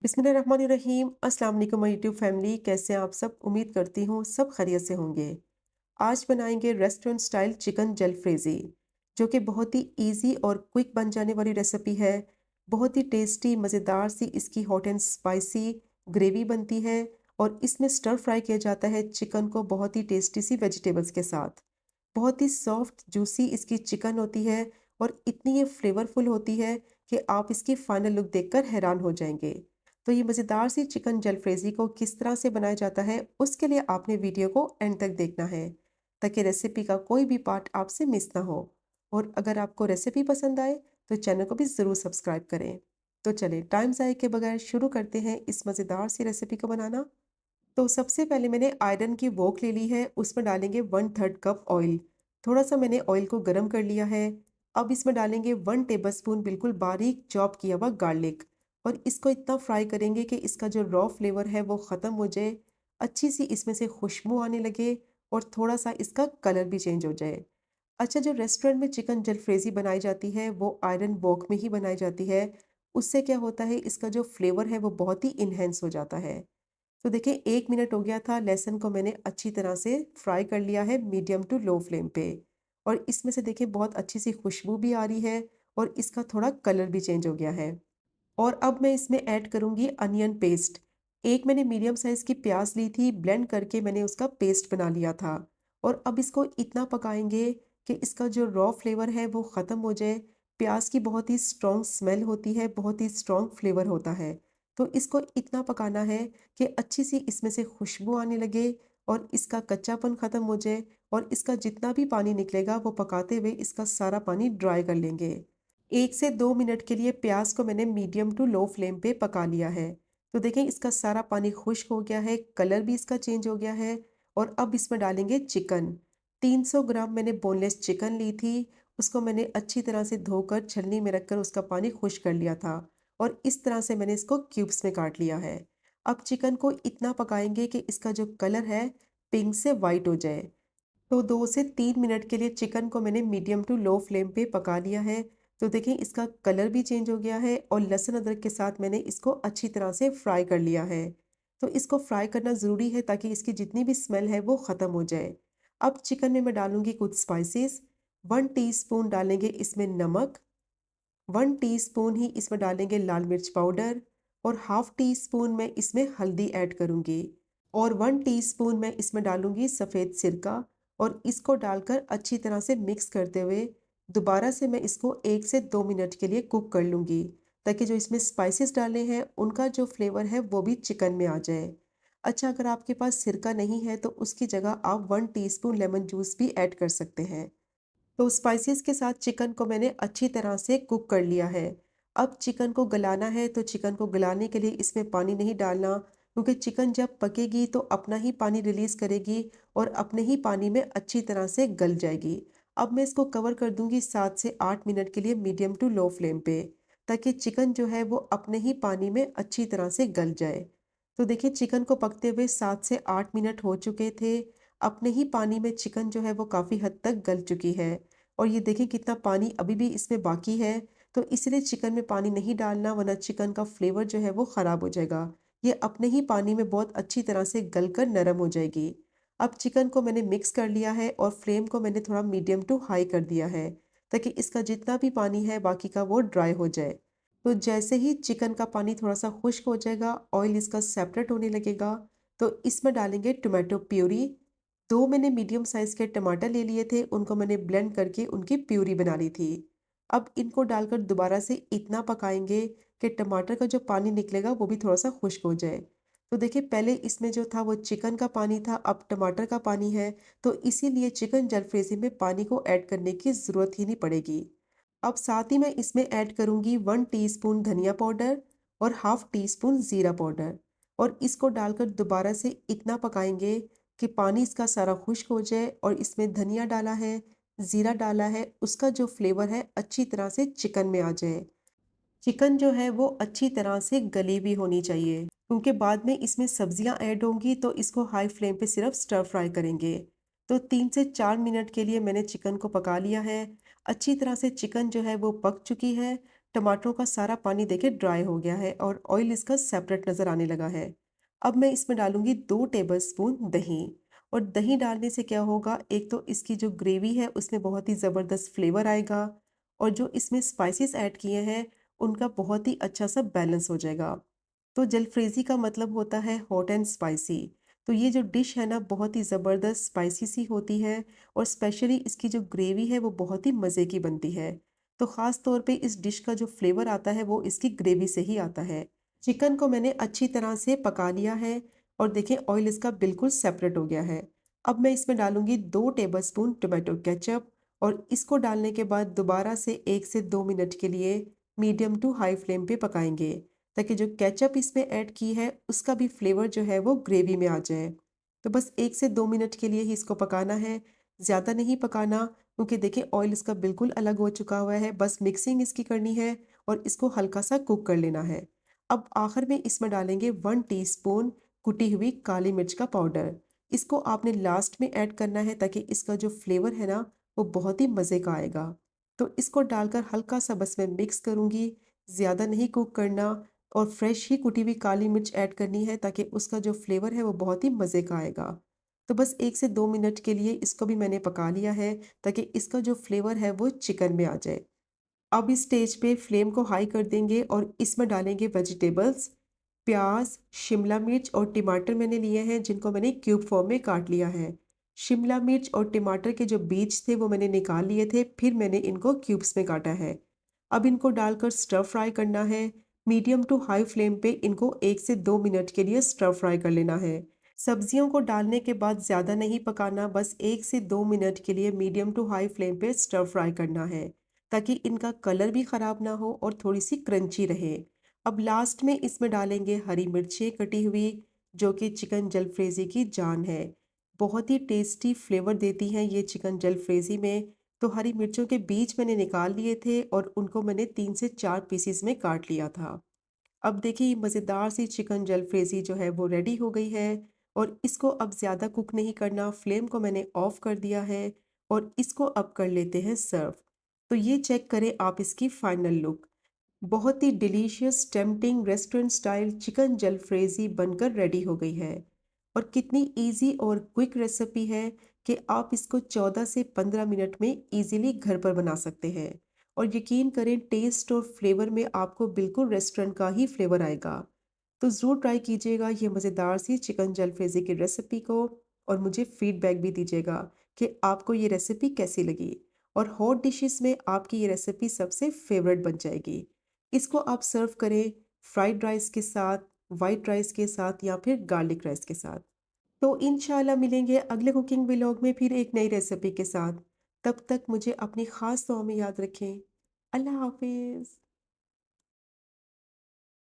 बिस्मिल्लाहिर्रहमानिर्रहीम। अस्सलाम वालेकुम माय यूट्यूब फैमिली, कैसे हैं आप सब? उम्मीद करती हूँ सब खैरियत से होंगे। आज बनाएंगे रेस्टोरेंट स्टाइल चिकन जलफ्रेजी, जो कि बहुत ही इजी और क्विक बन जाने वाली रेसिपी है। बहुत ही टेस्टी मज़ेदार सी इसकी हॉट एंड स्पाइसी ग्रेवी बनती है और इसमें स्टर फ्राई किया जाता है चिकन को बहुत ही टेस्टी सी वेजिटेबल्स के साथ। बहुत ही सॉफ्ट जूसी इसकी चिकन होती है और इतनी ये फ्लेवरफुल होती है कि आप इसकी फाइनल लुक देखकर हैरान हो जाएंगे। तो ये मज़ेदार सी चिकन जलफ्रेजी को किस तरह से बनाया जाता है, उसके लिए आपने वीडियो को एंड तक देखना है ताकि रेसिपी का कोई भी पार्ट आपसे मिस ना हो। और अगर आपको रेसिपी पसंद आए तो चैनल को भी ज़रूर सब्सक्राइब करें। तो चलिए टाइम ज़ाय के बगैर शुरू करते हैं इस मज़ेदार सी रेसिपी को बनाना। तो सबसे पहले मैंने आयरन की वोक ले ली है, उसमें डालेंगे 1/3 कप ऑयल। थोड़ा सा मैंने ऑयल को गर्म कर लिया है। अब इसमें डालेंगे 1 टेबलस्पून बिल्कुल बारीक चॉप किया हुआ गार्लिक और इसको इतना फ्राई करेंगे कि इसका जो रॉ फ्लेवर है वो ख़त्म हो जाए, अच्छी सी इसमें से खुशबू आने लगे और थोड़ा सा इसका कलर भी चेंज हो जाए। अच्छा, जो रेस्टोरेंट में चिकन जलफ्रेजी बनाई जाती है वो आयरन वोक में ही बनाई जाती है। उससे क्या होता है, इसका जो फ्लेवर है वो बहुत ही इन्हेंस हो जाता है। तो देखिए 1 मिनट हो गया था, लहसुन को मैंने अच्छी तरह से फ्राई कर लिया है मीडियम टू लो फ्लेम पे। और इसमें से देखिए बहुत अच्छी सी खुशबू भी आ रही है और इसका थोड़ा कलर भी चेंज हो गया है। और अब मैं इसमें ऐड करूँगी अनियन पेस्ट। एक मैंने मीडियम साइज़ की प्याज़ ली थी, ब्लेंड करके मैंने उसका पेस्ट बना लिया था। और अब इसको इतना पकाएँगे कि इसका जो रॉ फ्लेवर है वो ख़त्म हो जाए। प्याज़ की बहुत ही स्ट्रॉन्ग स्मेल होती है, बहुत ही स्ट्रॉन्ग फ्लेवर होता है। तो इसको इतना पकाना है कि अच्छी सी इसमें से खुशबू आने लगे और इसका कच्चापन ख़त्म हो जाए और इसका जितना भी पानी निकलेगा वो पकाते हुए इसका सारा पानी ड्राई कर लेंगे। 1 से 2 मिनट के लिए प्याज को मैंने मीडियम टू लो फ्लेम पे पका लिया है। तो देखें इसका सारा पानी खुश्क हो गया है, कलर भी इसका चेंज हो गया है। और अब इसमें डालेंगे चिकन। 300 ग्राम मैंने बोनलेस चिकन ली थी, उसको मैंने अच्छी तरह से धोकर छलनी में रखकर उसका पानी खुश्क कर लिया था और इस तरह से मैंने इसको क्यूब्स में काट लिया है। अब चिकन को इतना पकाएंगे कि इसका जो कलर है पिंक से वाइट हो जाए। तो 2 से 3 मिनट के लिए चिकन को मैंने मीडियम टू लो फ्लेम पे पका लिया है। तो देखिए इसका कलर भी चेंज हो गया है और लहसुन अदरक के साथ मैंने इसको अच्छी तरह से फ्राई कर लिया है। तो इसको फ्राई करना ज़रूरी है ताकि इसकी जितनी भी स्मेल है वो ख़त्म हो जाए। अब चिकन में मैं डालूँगी कुछ स्पाइसेस। 1 टीस्पून डालेंगे इसमें नमक, 1 टीस्पून ही इसमें डालेंगे लाल मिर्च पाउडर और हाफ़ टी स्पून मैं इसमें हल्दी ऐड करूँगी और 1 टीस्पून मैं इसमें डालूँगी सफ़ेद सिरका और इसको डालकर अच्छी तरह से मिक्स करते हुए दोबारा से मैं इसको 1 से 2 मिनट के लिए कुक कर लूँगी ताकि जो इसमें स्पाइसेस डाले हैं उनका जो फ्लेवर है वो भी चिकन में आ जाए। अच्छा, अगर आपके पास सिरका नहीं है तो उसकी जगह आप 1 टीस्पून लेमन जूस भी ऐड कर सकते हैं। तो स्पाइसेस के साथ चिकन को मैंने अच्छी तरह से कुक कर लिया है। अब चिकन को गलाना है, तो चिकन को गलाने के लिए इसमें पानी नहीं डालना, क्योंकि चिकन जब पकेगी तो अपना ही पानी रिलीज़ करेगी और अपने ही पानी में अच्छी तरह से गल जाएगी। अब मैं इसको कवर कर दूँगी 7 से 8 मिनट के लिए मीडियम टू लो फ्लेम पे, ताकि चिकन जो है वो अपने ही पानी में अच्छी तरह से गल जाए। तो देखिए चिकन को पकते हुए 7 से 8 मिनट हो चुके थे। अपने ही पानी में चिकन जो है वो काफ़ी हद तक गल चुकी है। और ये देखें कितना पानी अभी भी इसमें बाकी है। तो इसलिए चिकन में पानी नहीं डालना, वरना चिकन का फ्लेवर जो है वो ख़राब हो जाएगा। ये अपने ही पानी में बहुत अच्छी तरह से गलकर नरम हो जाएगी। अब चिकन को मैंने मिक्स कर लिया है और फ्लेम को मैंने थोड़ा मीडियम टू हाई कर दिया है ताकि इसका जितना भी पानी है बाकी का वो ड्राई हो जाए। तो जैसे ही चिकन का पानी थोड़ा सा खुश्क हो जाएगा, ऑयल इसका सेपरेट होने लगेगा, तो इसमें डालेंगे टोमेटो प्यूरी। 2 मैंने मीडियम साइज़ के टमाटर ले लिए थे, उनको मैंने ब्लेंड करके उनकी प्यूरी बना ली थी। अब इनको डालकर दोबारा से इतना पकाएँगे कि टमाटर का जो पानी निकलेगा वो भी थोड़ा-सा खुश्क हो जाए। तो देखिए पहले इसमें जो था वो चिकन का पानी था, अब टमाटर का पानी है, तो इसीलिए चिकन जलफ्रेज़ी में पानी को ऐड करने की ज़रूरत ही नहीं पड़ेगी। अब साथ ही मैं इसमें ऐड करूँगी 1 टीस्पून धनिया पाउडर और हाफ़ टी स्पून ज़ीरा पाउडर और इसको डालकर दोबारा से इतना पकाएँगे कि पानी इसका सारा खुश्क हो जाए और इसमें धनिया डाला है, ज़ीरा डाला है, उसका जो फ्लेवर है अच्छी तरह से चिकन में आ जाए। चिकन जो है वो अच्छी तरह से गली भी होनी चाहिए, क्योंकि बाद में इसमें सब्जियां ऐड होंगी तो इसको हाई फ्लेम पे सिर्फ स्टर फ्राई करेंगे। तो 3 से 4 मिनट के लिए मैंने चिकन को पका लिया है। अच्छी तरह से चिकन जो है वो पक चुकी है। टमाटरों का सारा पानी देखिए ड्राई हो गया है और ऑयल इसका सेपरेट नज़र आने लगा है। अब मैं इसमें डालूँगी 2 टेबलस्पून दही। और दही डालने से क्या होगा, एक तो इसकी जो ग्रेवी है उसमें बहुत ही ज़बरदस्त फ्लेवर आएगा और जो इसमें स्पाइसेस ऐड किए हैं उनका बहुत ही अच्छा सा बैलेंस हो जाएगा। तो जलफ्रेज़ी का मतलब होता है हॉट एंड स्पाइसी। तो ये जो डिश है ना बहुत ही ज़बरदस्त स्पाइसी सी होती है और स्पेशली इसकी जो ग्रेवी है वो बहुत ही मज़े की बनती है। तो ख़ास तौर पे इस डिश का जो फ्लेवर आता है वो इसकी ग्रेवी से ही आता है। चिकन को मैंने अच्छी तरह से पका लिया है और देखें ऑयल इसका बिल्कुल सेपरेट हो गया है। अब मैं इसमें डालूँगी 2 टेबलस्पून टोमेटो केचअप और इसको डालने के बाद दोबारा से 1 से 2 मिनट के लिए मीडियम टू हाई फ्लेम पे पकाएँगे, ताकि जो केचअप इसमें ऐड की है उसका भी फ्लेवर जो है वो ग्रेवी में आ जाए। तो बस 1 से 2 मिनट के लिए ही इसको पकाना है, ज़्यादा नहीं पकाना, क्योंकि देखिए ऑयल इसका बिल्कुल अलग हो चुका हुआ है। बस मिक्सिंग इसकी करनी है और इसको हल्का-सा कुक कर लेना है। अब आखिर में इसमें डालेंगे 1 टीस्पून कुटी हुई काली मिर्च का पाउडर। इसको आपने लास्ट में ऐड करना है ताकि इसका जो फ्लेवर है ना वो बहुत ही मज़े का आएगा। तो इसको डालकर हल्का-सा बस मैं मिक्स करूँगी, ज़्यादा नहीं कुक करना और फ्रेश ही कुटी हुई काली मिर्च ऐड करनी है ताकि उसका जो फ्लेवर है वो बहुत ही मज़े का आएगा। तो बस 1 से 2 मिनट के लिए इसको भी मैंने पका लिया है ताकि इसका जो फ्लेवर है वो चिकन में आ जाए। अब इस स्टेज पे फ्लेम को हाई कर देंगे और इसमें डालेंगे वेजिटेबल्स। प्याज, शिमला मिर्च और टमाटर मैंने लिए हैं जिनको मैंने क्यूब फॉर्म में काट लिया है। शिमला मिर्च और टमाटर के जो बीज थे वो मैंने निकाल लिए थे, फिर मैंने इनको क्यूब्स में काटा है। अब इनको डालकर स्टर फ्राई करना है। मीडियम टू हाई फ्लेम पे इनको 1 से 2 मिनट के लिए स्टर फ्राई कर लेना है। सब्जियों को डालने के बाद ज़्यादा नहीं पकाना, बस 1 से 2 मिनट के लिए मीडियम टू हाई फ्लेम पे स्टर फ्राई करना है, ताकि इनका कलर भी ख़राब ना हो और थोड़ी-सी क्रंची रहे। अब लास्ट में इसमें डालेंगे हरी मिर्चें कटी हुई, जो कि चिकन जलफ्रेज़ी की जान है। बहुत ही टेस्टी फ्लेवर देती हैं ये चिकन जलफ्रेज़ी में। तो हरी मिर्चों के बीज मैंने निकाल लिए थे और उनको मैंने 3 से 4 पीसेस में काट लिया था। अब देखिए ये मज़ेदार सी चिकन जलफ्रेज़ी जो है वो रेडी हो गई है और इसको अब ज़्यादा कुक नहीं करना, फ्लेम को मैंने ऑफ कर दिया है और इसको अब कर लेते हैं सर्व। तो ये चेक करें आप इसकी फाइनल लुक। बहुत ही delicious tempting restaurant style chicken jalfrezi बनकर रेडी हो गई है। और कितनी इजी और क्विक रेसिपी है कि आप इसको 14 से 15 मिनट में इजीली घर पर बना सकते हैं। और यकीन करें टेस्ट और फ्लेवर में आपको बिल्कुल रेस्टोरेंट का ही फ्लेवर आएगा। तो ज़रूर ट्राई कीजिएगा ये मज़ेदार सी चिकन जलफ्रेज़ी की रेसिपी को और मुझे फीडबैक भी दीजिएगा कि आपको ये रेसिपी कैसी लगी और हॉट डिशेस में आपकी ये रेसिपी सबसे फेवरेट बन जाएगी। इसको आप सर्व करें फ्राइड राइस के साथ, वाइट राइस के साथ या फिर गार्लिक राइस के साथ। तो इंशाल्लाह मिलेंगे अगले कुकिंग व्लॉग में फिर एक नई रेसिपी के साथ। तब तक मुझे अपनी ख़ास दुआ में याद रखें। अल्लाह हाफ़िज़।